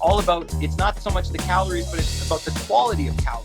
all about, it's not so much the calories, but it's about the quality of calories.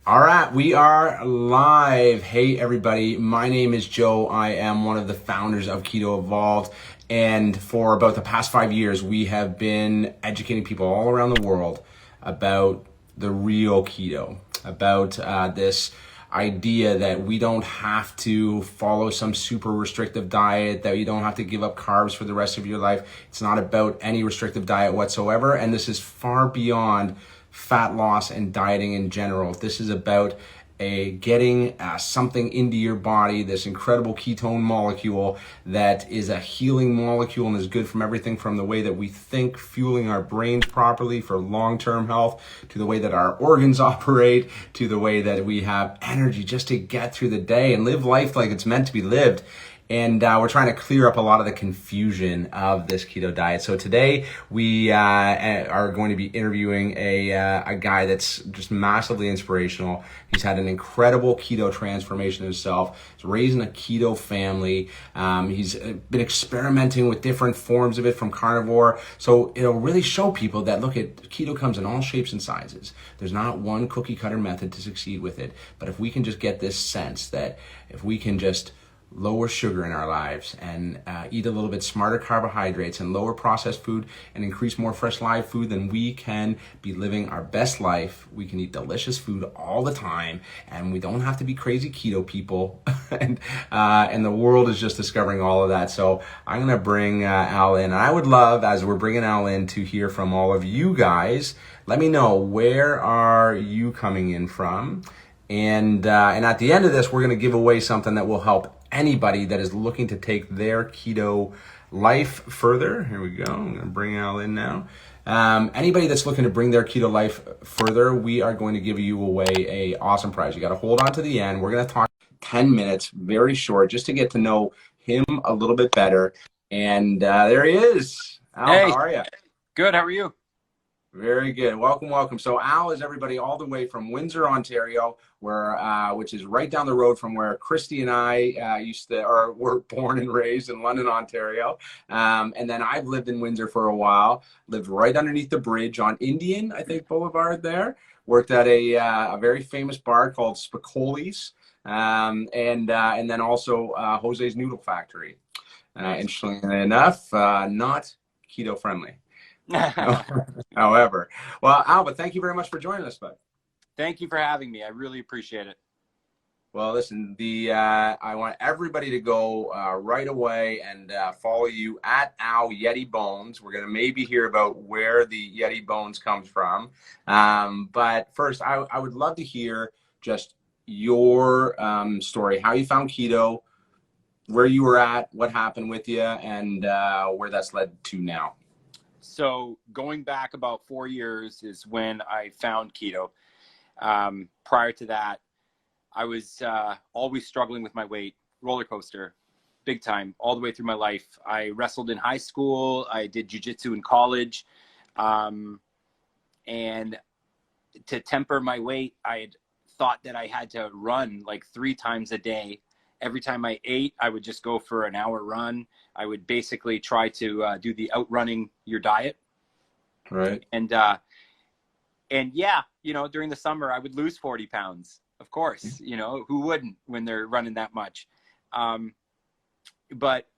All right, we are live. Hey everybody, my name is Joe. I am one of the founders of Keto Evolved, and for about the past 5 years, we have been educating people all around the world about the real keto, about this idea that we don't have to follow some super restrictive diet, that you don't have to give up carbs for the rest of your life. It's not about any restrictive diet whatsoever, and this is far beyond fat loss and dieting in general. This is about getting something into your body, this incredible ketone molecule that is a healing molecule and is good from everything from the way that we think, fueling our brains properly for long-term health, to the way that our organs operate, to the way that we have energy just to get through the day and live life like it's meant to be lived. And we're trying to clear up a lot of the confusion of this keto diet. So today we are going to be interviewing a guy that's just massively inspirational. He's had an incredible keto transformation himself. He's raising a keto family. He's been experimenting with different forms of it from carnivore. So it'll really show people that, look, keto comes in all shapes and sizes. There's not one cookie cutter method to succeed with it. But if we can just get this sense that if we can just lower sugar in our lives and eat a little bit smarter carbohydrates and lower processed food and increase more fresh live food, then we can be living our best life. We can eat delicious food all the time, and we don't have to be crazy keto people. and the world is just discovering all of that. So I'm going to bring Al in, and I would love, as we're bringing Al in, to hear from all of you guys. Let me know, where are you coming in from? And at the end of this, we're going to give away something that will help anybody that is looking to take their keto life further. Here we go. I'm going to bring Al in now. Anybody that's looking to bring their keto life further, we are going to give you away a awesome prize. You got to hold on to the end. We're going to talk 10 minutes, very short, just to get to know him a little bit better. And there he is. Al, Hey, how are you? Good. How are you? Very good. Welcome, welcome. So Al is everybody all the way from Windsor, Ontario, which is right down the road from where Kristy and I were born and raised in London, Ontario. And then I've lived in Windsor for a while, lived right underneath the bridge on Indian, I think, Boulevard there. Worked at a very famous bar called Spicoli's, and then also Jose's Noodle Factory. Interestingly enough, not keto friendly. However, well, Albert, thank you very much for joining us, bud. Thank you for having me. I really appreciate it. Well, listen, I want everybody to go right away and follow you at Al Yeti Bones. We're going to maybe hear about where the Yeti Bones comes from. But first, I would love to hear just your story, how you found keto, where you were at, what happened with you, and where that's led to now. So going back about 4 years is when I found keto. Prior to that, I was always struggling with my weight, roller coaster, big time, all the way through my life. I wrestled in high school. I did jiu-jitsu in college. And to temper my weight, I had thought that I had to run like 3 times a day. Every time I ate, I would just go for an hour run. I would basically try to do the outrunning your diet. Right. And yeah, during the summer, I would lose 40 pounds. Of course, who wouldn't when they're running that much? But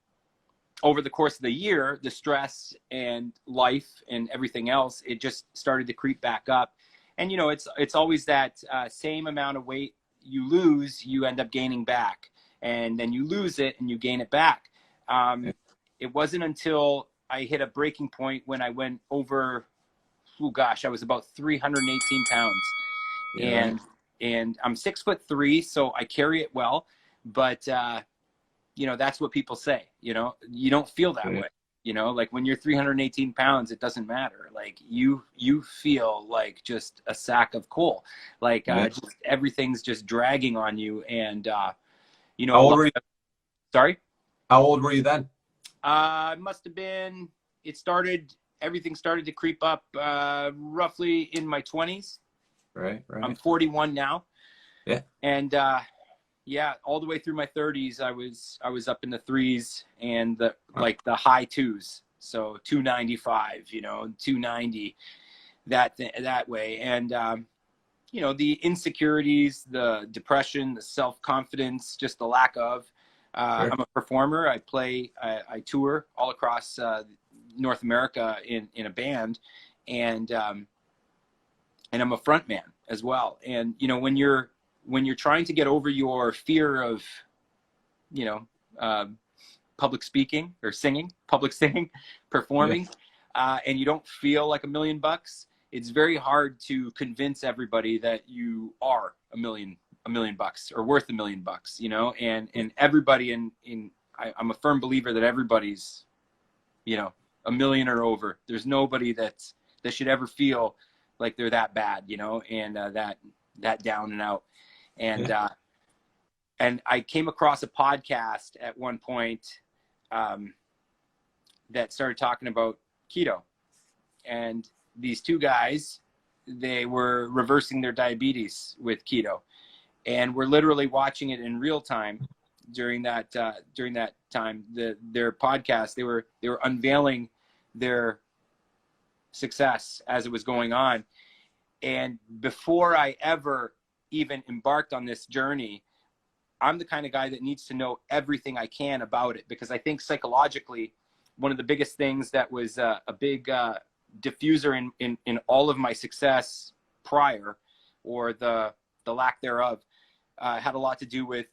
over the course of the year, the stress and life and everything else, it just started to creep back up. And, it's always that same amount of weight you lose, you end up gaining back. And then you lose it and you gain it back. It wasn't until I hit a breaking point when I went over, I was about 318 pounds. Yeah. And I'm 6'3", so I carry it well. But, that's what people say, you don't feel that way. Like when you're 318 pounds, it doesn't matter. Like you feel like just a sack of coal, like just everything's just dragging on you. And you know, How a old lot were you? of, sorry. How old were you then? It must have been, everything started to creep up roughly in my 20s. Right, I'm right. 41 now. Yeah. And yeah, all the way through my 30s, I was up in the threes and the like the high twos. So 295, you know, 290, that way. And you know, the insecurities, the depression, the self-confidence, just the lack of. Sure. I'm a performer. I tour all across North America in a band, and I'm a front man as well. And you know, when you're trying to get over your fear of, you know, public speaking or singing, public singing, Yeah. performing, and you don't feel like $1,000,000, it's very hard to convince everybody that you are $1,000,000 or worth $1,000,000, you know, and everybody I'm a firm believer that everybody's, you know, a million or over. There's nobody that should ever feel like they're that bad, you know, and that down and out. And Yeah. and I came across a podcast at one point that started talking about keto, and these two guys, they were reversing their diabetes with keto, and we're literally watching it in real time during that time. Their podcast, they were unveiling their success as it was going on. And before I ever even embarked on this journey, I'm the kind of guy that needs to know everything I can about it, because I think psychologically, one of the biggest things that was a big diffuser in all of my success prior, or the lack thereof, had a lot to do with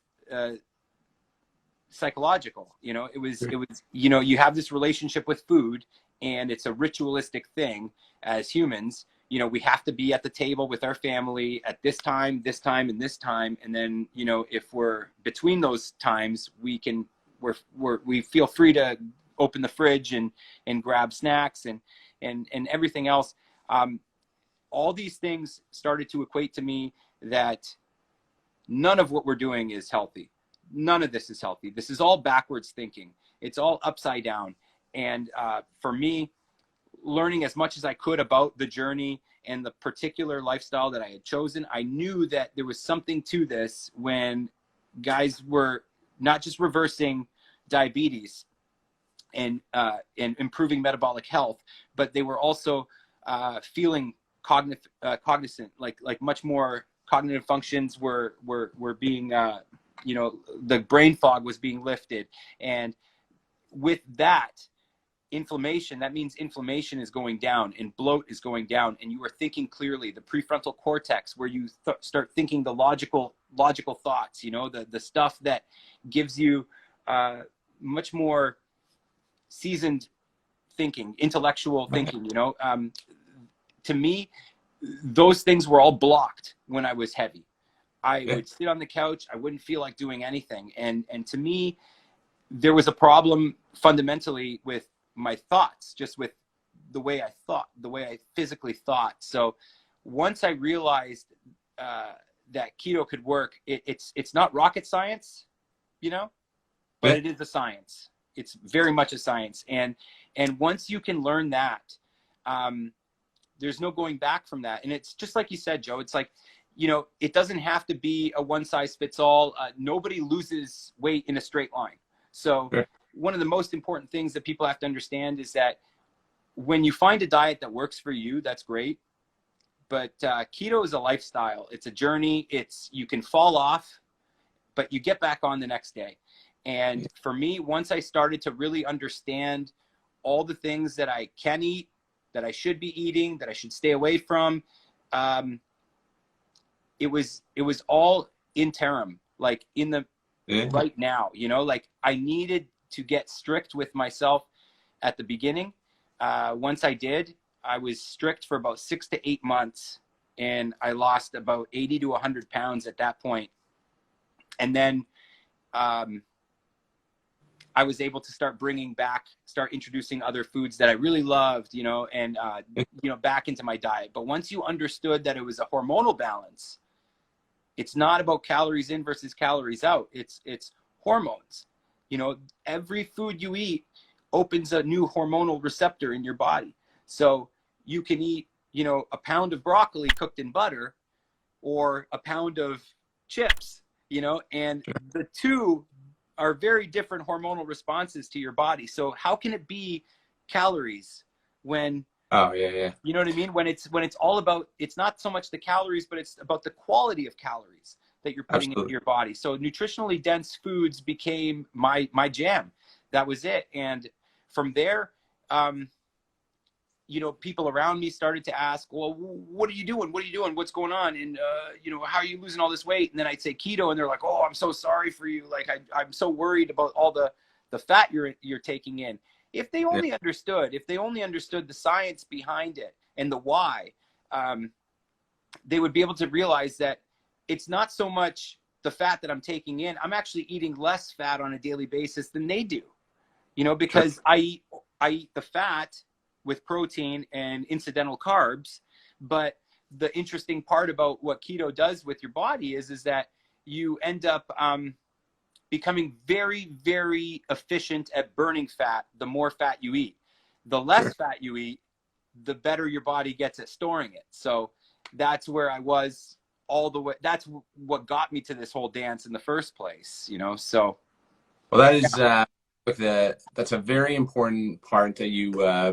psychological. You know, it was, you know, you have this relationship with food, and it's a ritualistic thing as humans. You know, we have to be at the table with our family at this time, and this time. And then, you know, if we're between those times, we feel free to open the fridge and grab snacks and everything else. All these things started to equate to me that none of what we're doing is healthy. None of this is healthy. This is all backwards thinking. It's all upside down. And for me, learning as much as I could about the journey and the particular lifestyle that I had chosen, I knew that there was something to this when guys were not just reversing diabetes and improving metabolic health, but they were also feeling cognizant, like much more cognitive functions were being, you know, the brain fog was being lifted. And with that, inflammation, that means inflammation is going down and bloat is going down, and you are thinking clearly. The prefrontal cortex, where you start thinking the logical thoughts, you know, the stuff that gives you much more seasoned thinking, intellectual thinking, you know. To me, those things were all blocked when I was heavy. I would sit on the couch, I wouldn't feel like doing anything. And to me, there was a problem fundamentally with my thoughts, just with the way I thought, the way I physically thought. So once I realized that keto could work, it's not rocket science, you know, but it is a science. It's very much a science. And once you can learn that, there's no going back from that. And it's just like you said, Joe, it's like, you know, it doesn't have to be a one size fits all. Nobody loses weight in a straight line. So one of the most important things that people have to understand is that when you find a diet that works for you, that's great. But keto is a lifestyle. It's a journey. You can fall off, but you get back on the next day. And for me, once I started to really understand all the things that I can eat, that I should be eating, that I should stay away from, it was all interim, like in the right now, you know, like I needed to get strict with myself at the beginning. Once I did, I was strict for about 6 to 8 months, and I lost about 80 to 100 pounds at that point. And then I was able to start introducing other foods that I really loved, you know, and, you know, back into my diet. But once you understood that it was a hormonal balance, It's not about calories in versus calories out. It's hormones. You know, every food you eat opens a new hormonal receptor in your body. So you can eat, you know, a pound of broccoli cooked in butter or a pound of chips, you know, and the two are very different hormonal responses to your body. So how can it be calories when, Oh yeah, yeah. you know what I mean? When it's all about, it's not so much the calories, but it's about the quality of calories that you're putting into Absolutely. your body. So nutritionally dense foods became my jam. That was it. And from there, you know, people around me started to ask, well, what are you doing? What are you doing? What's going on? And, you know, how are you losing all this weight? And then I'd say keto, and they're like, oh, I'm so sorry for you. Like, I'm so worried about all the fat you're taking in. If they only understood, the science behind it and the why, they would be able to realize that it's not so much the fat that I'm taking in. I'm actually eating less fat on a daily basis than they do, you know, because I eat the fat with protein and incidental carbs. But the interesting part about what keto does with your body is that you end up becoming very, very efficient at burning fat the more fat you eat. The less fat you eat, the better your body gets at storing it. So that's where I was all the way. That's what got me to this whole dance in the first place, you know? So. Well, that is that's a very important part that you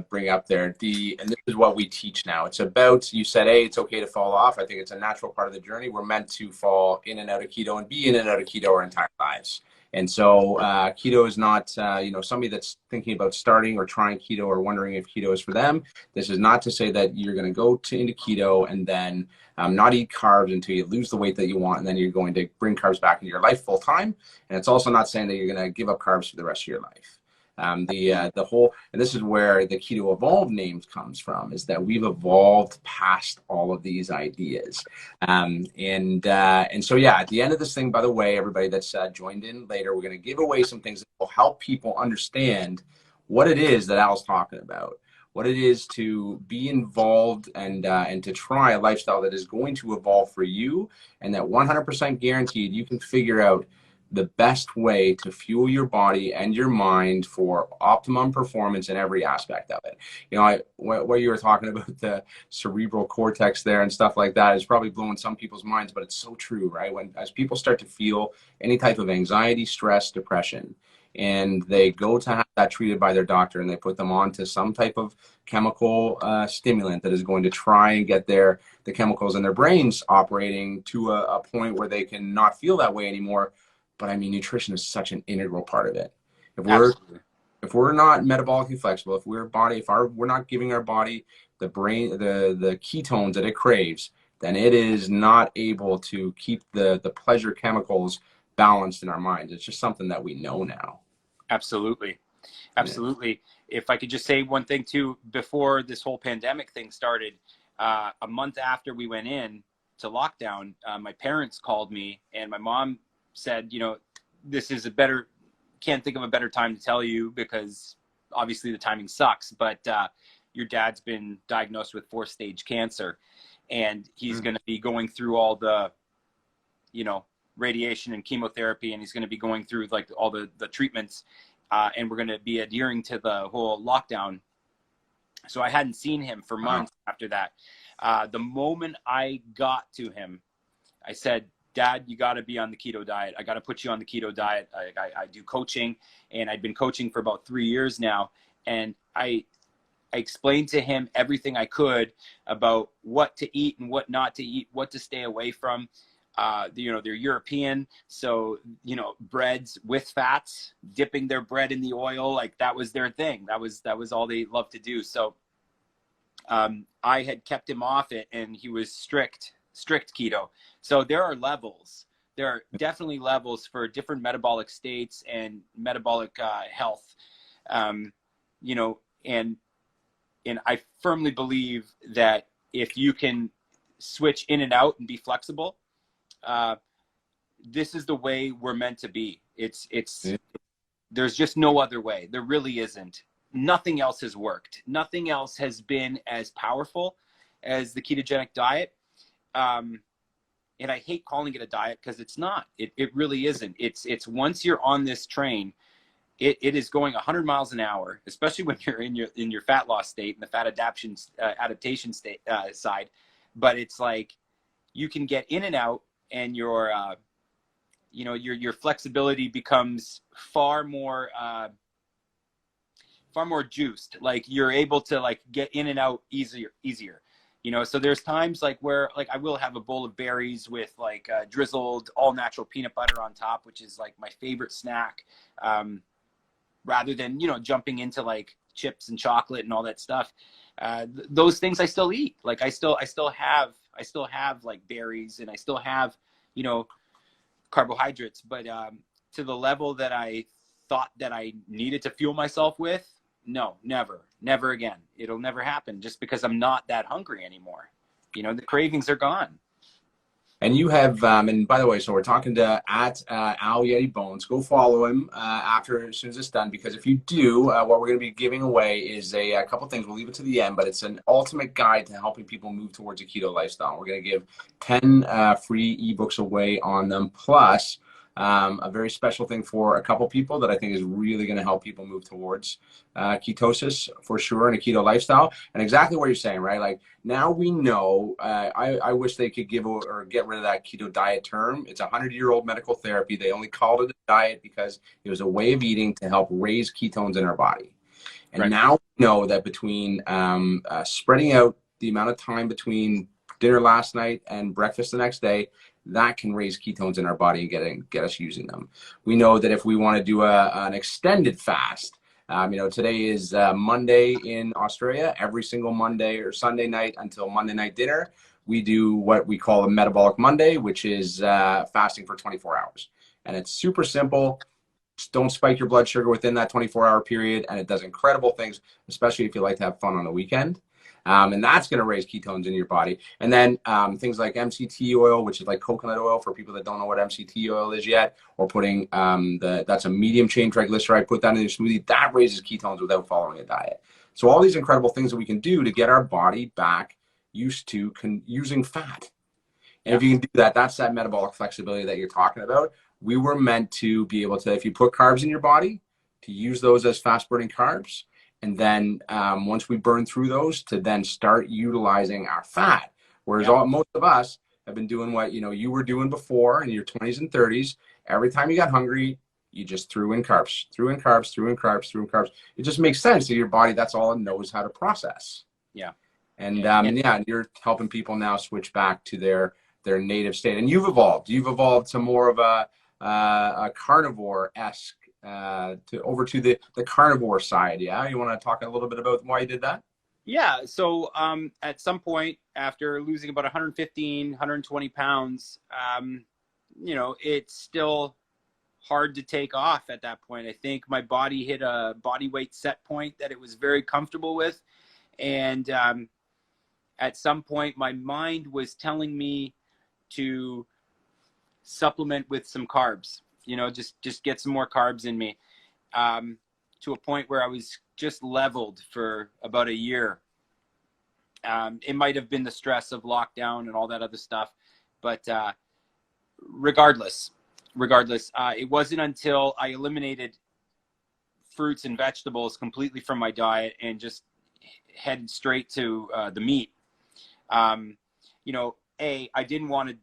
bring up there. And this is what we teach now. It's about, you said, hey, it's okay to fall off. I think it's a natural part of the journey. We're meant to fall in and out of keto and be in and out of keto our entire lives. And so keto is not, you know, somebody that's thinking about starting or trying keto or wondering if keto is for them. This is not to say that you're going to go into keto and then not eat carbs until you lose the weight that you want, and then you're going to bring carbs back into your life full time. And it's also not saying that you're going to give up carbs for the rest of your life. The whole, and this is where the Keto Evolved name comes from, is that we've evolved past all of these ideas. And so, yeah, at the end of this thing, by the way, everybody that's joined in later, we're going to give away some things that will help people understand what it is that Al's talking about, what it is to be involved and to try a lifestyle that is going to evolve for you, and that 100% guaranteed you can figure out the best way to fuel your body and your mind for optimum performance in every aspect of it. You know, what you were talking about, the cerebral cortex there and stuff like that, is probably blowing some people's minds, but it's so true, right? As people start to feel any type of anxiety, stress, depression, and they go to have that treated by their doctor, and they put them onto some type of chemical stimulant that is going to try and get the chemicals in their brains operating to a point where they can not feel that way anymore. But I mean, nutrition is such an integral part of it. If we're not metabolically flexible, if we're not giving our body the ketones that it craves, then it is not able to keep the pleasure chemicals balanced in our minds. It's just something that we know now. Absolutely. Absolutely. Yeah. If I could just say one thing too, before this whole pandemic thing started, a month after we went in to lockdown, my parents called me, and my mom said, you know, this is can't think of a better time to tell you, because obviously the timing sucks, but your dad's been diagnosed with 4th-stage cancer, and he's going to be going through all the, you know, radiation and chemotherapy, and he's going to be going through like all the treatments, and we're going to be adhering to the whole lockdown. So I hadn't seen him for months after that. The moment I got to him, I said, Dad, you got to be on the keto diet. I got to put you on the keto diet. I do coaching, and I've been coaching for about 3 years now. And I explained to him everything I could about what to eat and what not to eat, what to stay away from. You know, they're European, so, you know, breads with fats, dipping their bread in the oil, like that was their thing. That was all they loved to do. So I had kept him off it, and he was strict keto. So there are levels. There are definitely levels for different metabolic states and metabolic health. You know, and I firmly believe that if you can switch in and out and be flexible, this is the way we're meant to be. There's just no other way. There really isn't. Nothing else has worked. Nothing else has been as powerful as the ketogenic diet. and I hate calling it a diet because it's not. It really isn't. It's once you're on this train, it is going 100 miles an hour, especially when you're in your fat loss state and the fat adaptation state side. But it's like you can get in and out, and your flexibility becomes far more juiced. Like you're able to like get in and out easier. So there's times like where like I will have a bowl of berries with like drizzled all natural peanut butter on top, which is like my favorite snack, rather than jumping into like chips and chocolate and all that stuff. Those things I still eat. Like I still have like berries, and I still have carbohydrates, but to the level that I thought that I needed to fuel myself with, no, never again. It'll never happen, just because I'm not that hungry anymore. The cravings are gone. And you have, and by the way, so we're talking to at Al Yeti Bones. Go follow him as soon as it's done, because if you do, what we're going to be giving away is a couple things. We'll leave it to the end, but it's an ultimate guide to helping people move towards a keto lifestyle. We're going to give 10 free ebooks away on them, plus a very special thing for a couple people that I think is really going to help people move towards ketosis for sure, and a keto lifestyle. And exactly what you're saying, right? Like now we know, I wish they could give or get rid of that keto diet term. It's a 100-year-old medical therapy. They only called it a diet because it was a way of eating to help raise ketones in our body. And right. Now we know that between spreading out the amount of time between dinner last night and breakfast the next day, that can raise ketones in our body and get us using them. We know that if we want to do an extended fast, today is Monday in Australia. Every single Monday or Sunday night until Monday night dinner, we do what we call a metabolic Monday, which is fasting for 24 hours. And it's super simple. Just don't spike your blood sugar within that 24-hour period. And it does incredible things, especially if you like to have fun on the weekend. And that's going to raise ketones in your body. And then things like MCT oil, which is like coconut oil for people that don't know what MCT oil is yet, or putting that's a medium chain triglyceride, put that in your smoothie, that raises ketones without following a diet. So all these incredible things that we can do to get our body back used to using fat. And if you can do that, that's that metabolic flexibility that you're talking about. We were meant to be able to, if you put carbs in your body, to use those as fast burning carbs. And then once we burn through those, to then start utilizing our fat. Whereas most of us have been doing what you were doing before in your 20s and 30s. Every time you got hungry, you just threw in carbs. It just makes sense to your body. That's all it knows how to process. Yeah. And you're helping people now switch back to their native state. And you've evolved. To more of a carnivore-esque. Over to the carnivore side. Yeah, you want to talk a little bit about why you did that? Yeah, so at some point after losing about 115 120 pounds, it's still hard to take off at that point. I think my body hit a body weight set point that it was very comfortable with, and at some point my mind was telling me to supplement with some carbs. Just get some more carbs in me, to a point where I was just leveled for about a year. It might have been the stress of lockdown and all that other stuff, but regardless, it wasn't until I eliminated fruits and vegetables completely from my diet and just headed straight to the meat. I didn't want to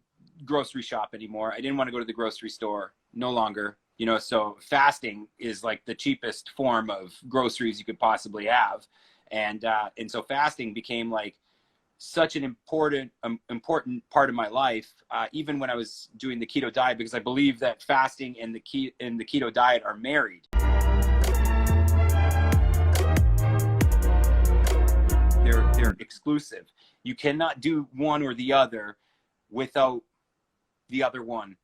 grocery shop anymore. I didn't want to go to the grocery store. No longer, so fasting is like the cheapest form of groceries you could possibly have. And so fasting became like such an important part of my life, even when I was doing the keto diet, because I believe that fasting and the keto diet are married. They're exclusive. You cannot do one or the other without the other one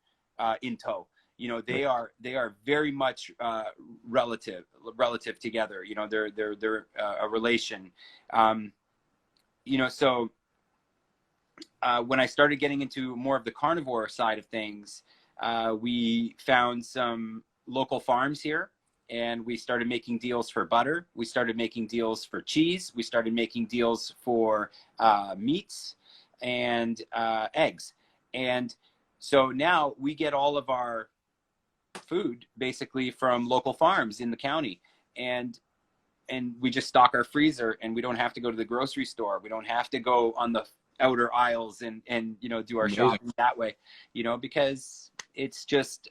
in tow. They are very much relative together. They're a relation. So when I started getting into more of the carnivore side of things, we found some local farms here, and we started making deals for butter. We started making deals for cheese. We started making deals for meats and eggs. And so now we get all of our food basically from local farms in the county, and we just stock our freezer, and we don't have to go to the grocery store. We don't have to go on the outer aisles and you know, do our shopping that way, you know, because it's just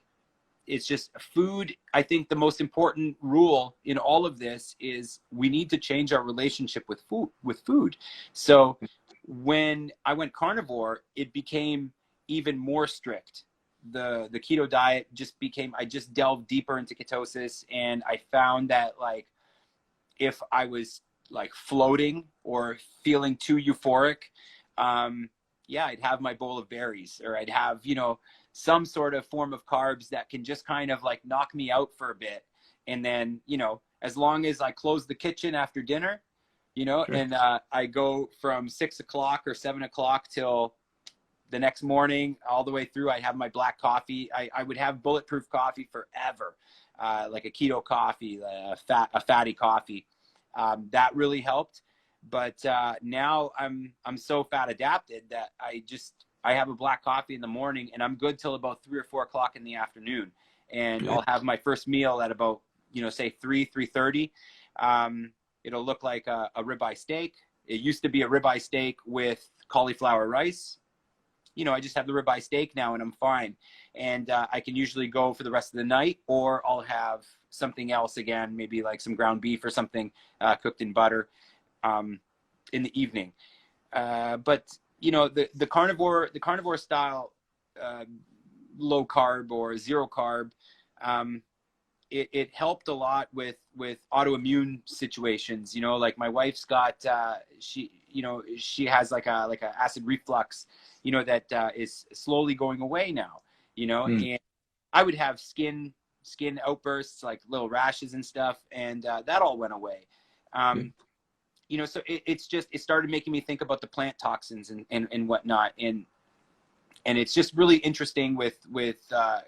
food. I think the most important rule in all of this is we need to change our relationship with food. So when I went carnivore, it became even more strict. The keto diet just became, I just delved deeper into ketosis, and I found that, like, if I was like floating or feeling too euphoric, yeah, I'd have my bowl of berries, or I'd have, you know, some sort of form of carbs that can just kind of like knock me out for a bit. And then, you know, as long as I close the kitchen after dinner, you know, sure. And I go from 6 o'clock or 7 o'clock till the next morning, all the way through, I have my black coffee. I would have bulletproof coffee forever, like a keto coffee, a fatty coffee. That really helped. But now I'm so fat adapted that I have a black coffee in the morning, and I'm good till about 3 or 4 o'clock in the afternoon. And good. I'll have my first meal at about, you know, say 3:30. It'll look like a ribeye steak. It used to be a ribeye steak with cauliflower rice. You know, I just have the ribeye steak now, and I'm fine. And I can usually go for the rest of the night, or I'll have something else again, maybe like some ground beef or something cooked in butter in the evening. But you know, the carnivore style, low carb or zero carb, it helped a lot with autoimmune situations. You know, like my wife's got she has like a acid reflux, you know, that is slowly going away now, you know. And I would have skin outbursts, like little rashes and stuff, and that all went away. You know, so it started making me think about the plant toxins and whatnot, and it's just really interesting with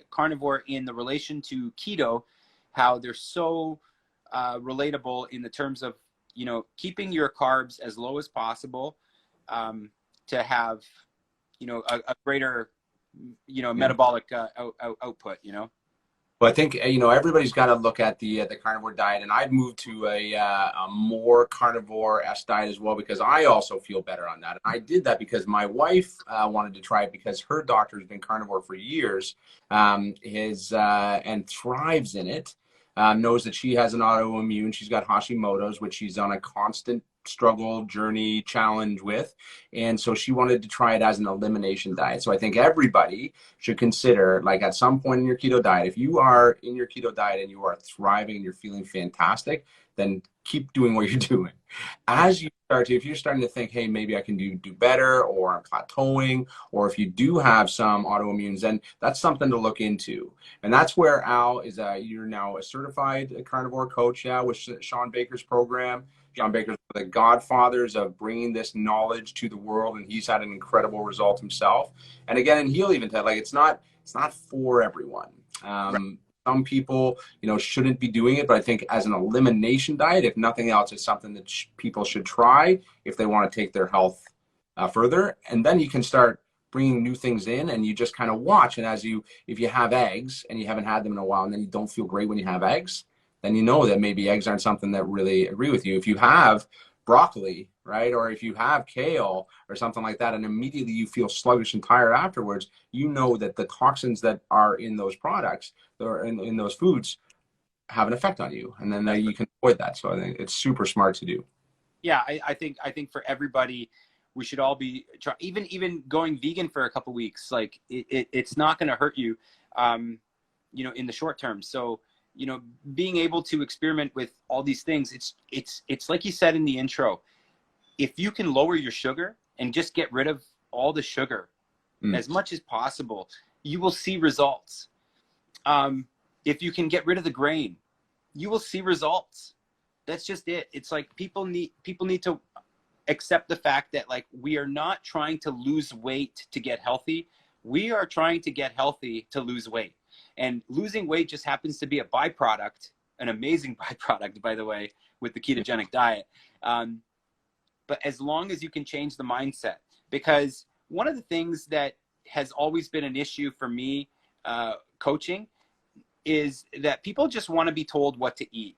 carnivore in the relation to keto, how they're so relatable in the terms of, you know, keeping your carbs as low as possible, to have, you know, a greater, you know, metabolic output, you know. Well, I think, you know, everybody's got to look at the carnivore diet, and I've moved to a more carnivore-esque diet as well, because I also feel better on that. And I did that because my wife wanted to try it, because her doctor has been carnivore for years, and thrives in it. Knows that she has an autoimmune. She's got Hashimotos, which she's on a constant struggle, journey, challenge with. And so she wanted to try it as an elimination diet. So I think everybody should consider, like, at some point in your keto diet, if you are in your keto diet and you are thriving and you're feeling fantastic, then keep doing what you're doing. As you start to, if you're starting to think, hey, maybe I can do better, or I'm plateauing, or if you do have some autoimmunes, then that's something to look into. And that's where Al is, you're now a certified carnivore coach, with Sean Baker's program. Sean Baker's one of the godfathers of bringing this knowledge to the world, and he's had an incredible result himself. And again, and he'll even tell, like, it's not for everyone. Right. Some people, you know, shouldn't be doing it, but I think as an elimination diet, if nothing else, it's something that people should try if they want to take their health further. And then you can start bringing new things in, and you just kind of watch. And if you have eggs and you haven't had them in a while, and then you don't feel great when you have eggs, then you know that maybe eggs aren't something that really agree with you. If you have broccoli, right, or if you have kale or something like that, and immediately you feel sluggish and tired afterwards, you know that the toxins that are in those products, or in those foods, have an effect on you, and then you can avoid that. So I think it's super smart to do. Yeah, I think for everybody, we should all be even going vegan for a couple weeks. Like, it's not going to hurt you, you know, in the short term. So, you know, being able to experiment with all these things, it's like you said in the intro, if you can lower your sugar and just get rid of all the sugar as much as possible, you will see results. If you can get rid of the grain, you will see results. That's just it. It's like people need to accept the fact that, like, we are not trying to lose weight to get healthy. We are trying to get healthy to lose weight. And losing weight just happens to be a byproduct, an amazing byproduct, by the way, with the ketogenic diet. But as long as you can change the mindset, because one of the things that has always been an issue for me coaching is that people just want to be told what to eat.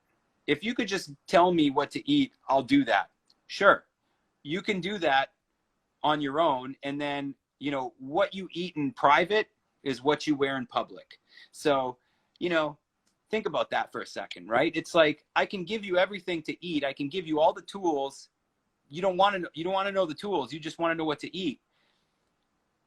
If you could just tell me what to eat, I'll do that. Sure, you can do that on your own. And then, you know, what you eat in private is what you wear in public. So, you know, think about that for a second, right? It's like, I can give you everything to eat. I can give you all the tools. You don't want to know the tools. You just want to know what to eat.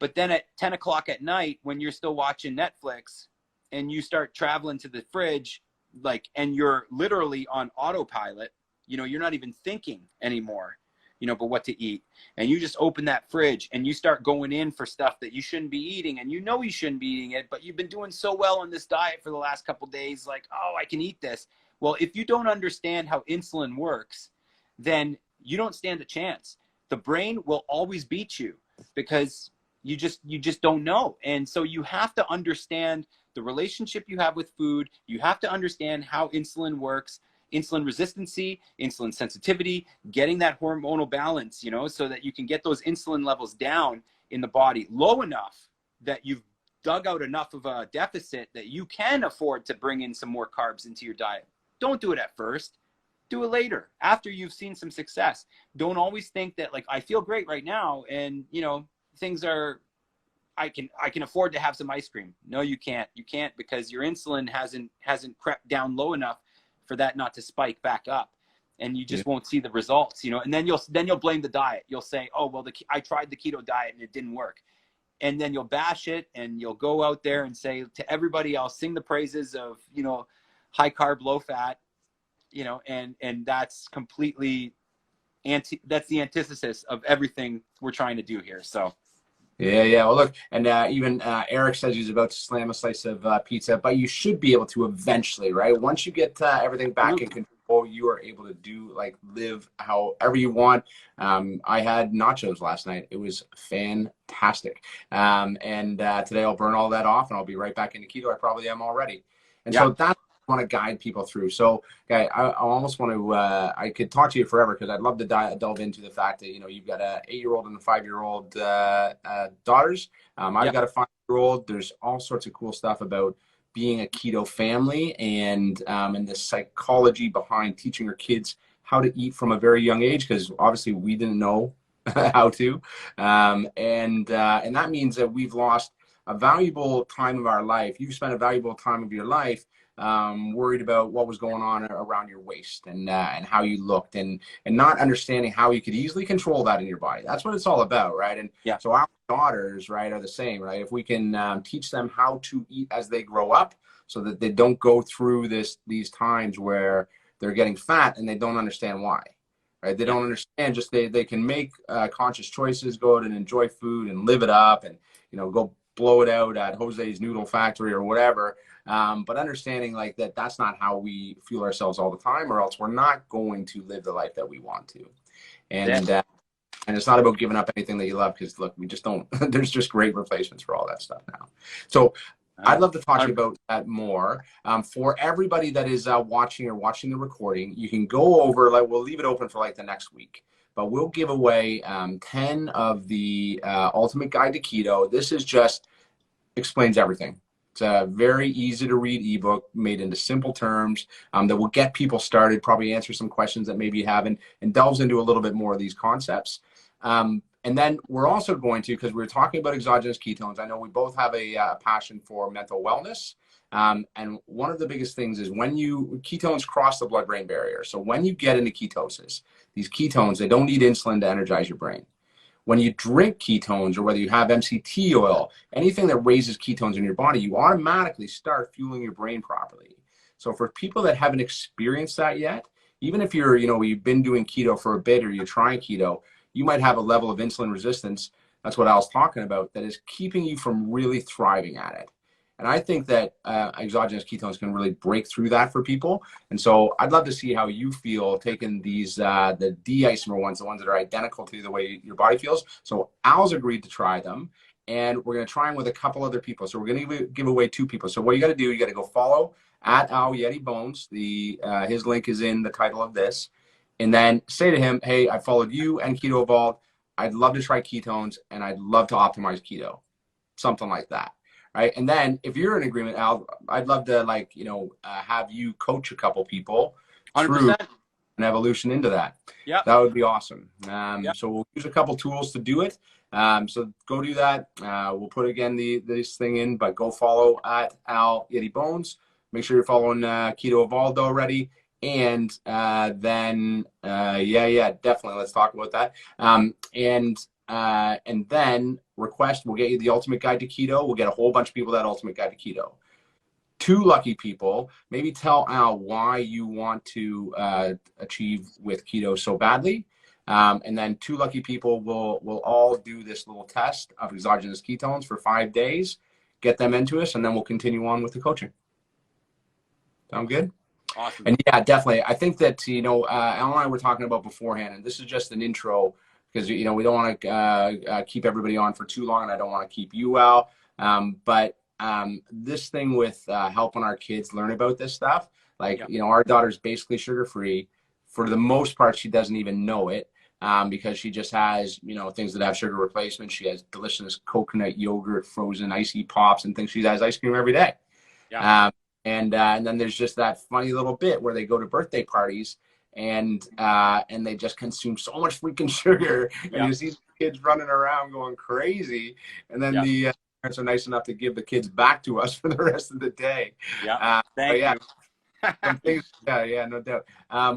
But then at 10 o'clock at night, when you're still watching Netflix and you start traveling to the fridge, like, and you're literally on autopilot, you know, you're not even thinking anymore, you know, but what to eat. And you just open that fridge and you start going in for stuff that you shouldn't be eating. And you know, you shouldn't be eating it, but you've been doing so well on this diet for the last couple of days. Like, oh, I can eat this. Well, if you don't understand how insulin works, then you don't stand a chance. The brain will always beat you because you just don't know. And so you have to understand the relationship you have with food. You have to understand how insulin works, insulin resistancy, insulin sensitivity, getting that hormonal balance, you know, so that you can get those insulin levels down in the body low enough that you've dug out enough of a deficit that you can afford to bring in some more carbs into your diet. Don't do it at first. Do it later, after you've seen some success. Don't always think that, like, I feel great right now and, you know, things are, I can afford to have some ice cream. No, you can't. You can't, because your insulin hasn't crept down low enough for that not to spike back up, and you just won't see the results, you know. And then you'll blame the diet. You'll say, oh, well, I tried the keto diet and it didn't work. And then you'll bash it, and you'll go out there and say to everybody else, sing the praises of, you know, high carb, low fat, you know, and that's completely that's the antithesis of everything we're trying to do here. So. Yeah. Well, look, and even Eric says he's about to slam a slice of pizza, but you should be able to eventually, right? Once you get everything back in control, you are able to live however you want. I had nachos last night. It was fantastic. And today I'll burn all that off and I'll be right back into keto. I probably am already. And so that's want to guide people through. So, okay, I almost want to, I could talk to you forever because I'd love to delve into the fact that, you know, you've got a 8-year-old and a 5-year-old daughters. I've got a 5-year-old. There's all sorts of cool stuff about being a keto family and the psychology behind teaching our kids how to eat from a very young age, because obviously we didn't know how to. And that means that we've lost a valuable time of our life. You've spent a valuable time of your life worried about what was going on around your waist and how you looked and not understanding how you could easily control that in your body. That's what it's all about, right? And so our daughters, right, are the same, right? If we can teach them how to eat as they grow up so that they don't go through these times where they're getting fat and they don't understand why, right? They don't understand, just they can make conscious choices, go out and enjoy food and live it up and, you know, go blow it out at Jose's Noodle Factory or whatever. But understanding like that's not how we fuel ourselves all the time, or else we're not going to live the life that we want to. And it's not about giving up anything that you love, because look, we just don't, there's just great replacements for all that stuff now. So I'd love to talk to you about that more. For everybody that is watching the recording, you can go over, we'll leave it open for the next week, but we'll give away 10 of the Ultimate Guide to Keto. This is just explains everything. It's a very easy to read ebook made into simple terms that will get people started, probably answer some questions that maybe you haven't, and delves into a little bit more of these concepts. And then we're also going to, because we're talking about exogenous ketones, I know we both have a passion for mental wellness. And one of the biggest things is when ketones cross the blood-brain barrier. So when you get into ketosis, these ketones, they don't need insulin to energize your brain. When you drink ketones, or whether you have MCT oil, anything that raises ketones in your body, you automatically start fueling your brain properly. So for people that haven't experienced that yet, even if you've been doing keto for a bit or you're trying keto, you might have a level of insulin resistance. That's what I was talking about, that is keeping you from really thriving at it. And I think that exogenous ketones can really break through that for people. And so I'd love to see how you feel taking these, the D-isomer ones, the ones that are identical to the way your body feels. So Al's agreed to try them, and we're going to try them with a couple other people. So we're going to give away 2 people. So what you got to do, you got to go follow at Al Yeti Bones. His link is in the title of this. And then say to him, hey, I followed you and Keto Evolved. I'd love to try ketones, and I'd love to optimize keto. something like that. Right. And then if you're in agreement, Al, I'd love to have you coach a couple people through 100%. an evolution into that. Yeah. That would be awesome. Yep. So we'll use a couple tools to do it. So go do that. We'll put again this thing in, but go follow at Al Yeti Bones. Make sure you're following Keto Evolved already. And then definitely let's talk about that. And then request, we'll get you the ultimate guide to keto. We'll get a whole bunch of people that ultimate guide to keto. 2 lucky people, maybe tell Al why you want to achieve with keto so badly. And then 2 lucky people will all do this little test of exogenous ketones for 5 days, get them into us, and then we'll continue on with the coaching. Sound good? Awesome. And yeah, definitely. I think that, Al and I were talking about beforehand, and this is just an intro because, we don't want to keep everybody on for too long, and I don't want to keep you out. But this thing with helping our kids learn about this stuff, our daughter's basically sugar-free. For the most part, she doesn't even know it because she just has, things that have sugar replacement. She has delicious coconut yogurt, frozen icy pops, and things. She has ice cream every day. Yeah. And then there's just that funny little bit where they go to birthday parties and they just consume so much freaking sugar, and you see kids running around going crazy, and then the parents are nice enough to give the kids back to us for the rest of the day. Thank you. No doubt.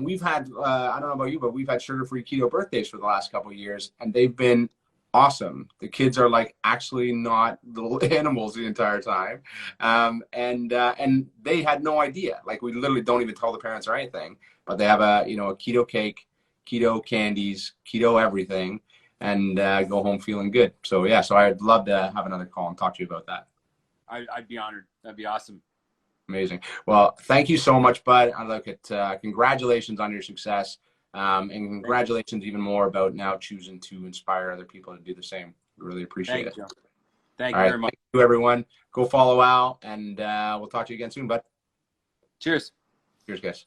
We've had I don't know about you, but we've had sugar-free keto birthdays for the last couple of years, and they've been awesome. The kids are actually not little animals the entire time, and they had no idea. We literally don't even tell the parents or anything, but they have a keto cake, keto candies, keto everything, and go home feeling good. So so I'd love to have another call and talk to you about that. I'd be honored. That'd be awesome. Amazing. Well, thank you so much, bud. I look at congratulations on your success. And congratulations even more about now choosing to inspire other people to do the same. Really appreciate it. Thank you very much. Thank you, everyone. Go follow Al, and we'll talk to you again soon, bud. Cheers. Cheers, guys.